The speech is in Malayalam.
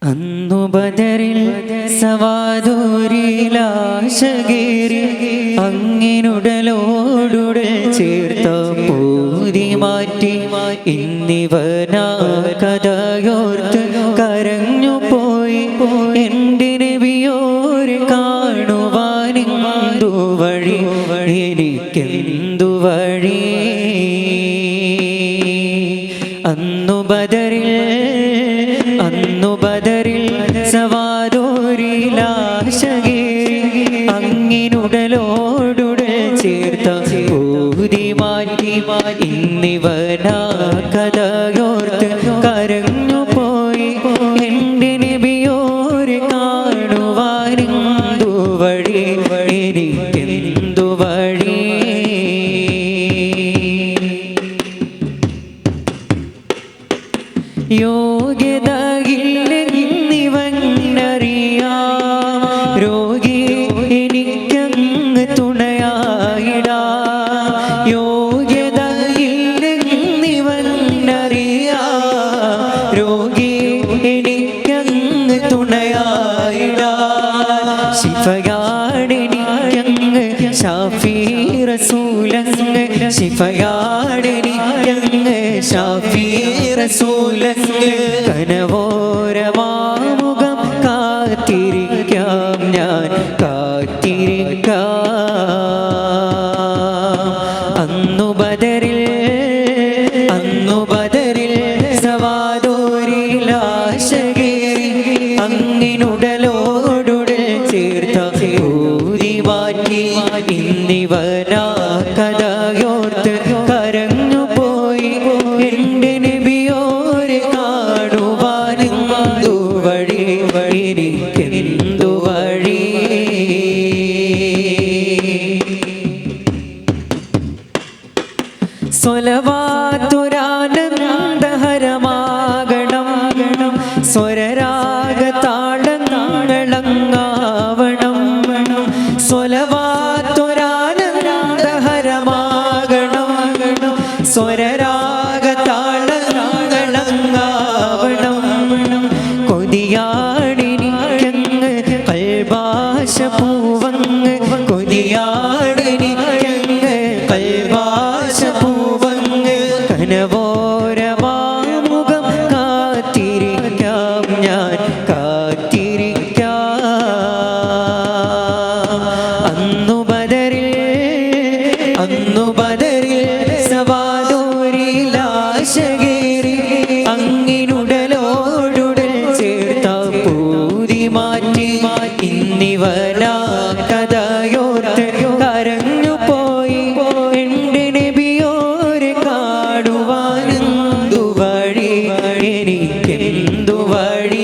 അന്നു ബദറിൽ സവാദൂരിലാശകേറി അങ്ങിനുടലോടുടൽ ചേർത്ത പൂതി മാറ്റി ഇന്നിവനാ കഥയോർത്ത് കരഞ്ഞു പോയി എൻ്റെ നബിയോരെ കാണുവാനെന്തു വഴി എനിക്കെന്തു വഴി അന്നു ബദറിൽ സവാദൂരിലാശകേറി അങ്ങിനുടലോടുടൽ ചേർത്ത പൂതി മാറ്റി ഇന്നിവനാ കഥയോർത്ത് കരഞ്ഞു പോയി എൻ്റെ നബിയോരെ കാണുവാനെന്തു വഴി എനിക്കെന്തു വഴി യോഗ്യതയില്ലെന്നിവനറിയാം രോഗി എനിക്കങ്ങ് തുണയായിടാം യോഗ്യതയില്ലെന്നിവനറിയാം രോഗി എനിക്കങ്ങ് തുണയായിടാം ശിഫയാടെനിക്കങ്ങ് ഷാഫി റസൂലങ്ങ് ശിഫയാടെനിക്കങ്ങ് ഷാഫി റസൂലങ്ങ് കനവോരമാമുഖം കാത്തിരിക്കാം ഞാൻ കാത്തിരിക്കാം അന്നു ബദറിൽ സവാദൂരിലാശകേറി അങ്ങിനുടലോടുടൽ ചേർത്ത പൂതി മാറ്റി ഇന്നിവനാ കഥയോർത്ത് കരഞ്ഞു പോയി എൻ്റെ നബിയോരെ കാണുവാനെന്തു വഴി എനിക്കെന്തു വഴി സ്വലവാതുരാനന്ദഹരമാകണം സ്വരരാഗതാളങ്ങളങ്ങാവണം സ്വലവാതുരാനന്ദഹരമാകണം സ്വരരാഗതാളങ്ങളങ്ങാവണം കൊതിയാടിനിക്കങ്ങ് കൽബാശ പൂവങ്ങ് കൊതിയാടിനിക്കങ്ങ് കൽബാശ പൂവങ്ങ് കനവോരമാമുഖം കാത്തിരിക്കാം ഞാൻ കാത്തിരിക്കാം അന്നു ബദറിൽ സവാദൂരിലാശകേറി അങ്ങിനുടലോടുടൽ ചേർത്ത പൂതി മാറ്റി ഇന്നിവനാ കഥയോർത്ത് കരഞ്ഞു പോയി എൻ്റെ നബിയോരെ കാണുവാനെന്തു വഴി എനിക്കെന്തു വഴി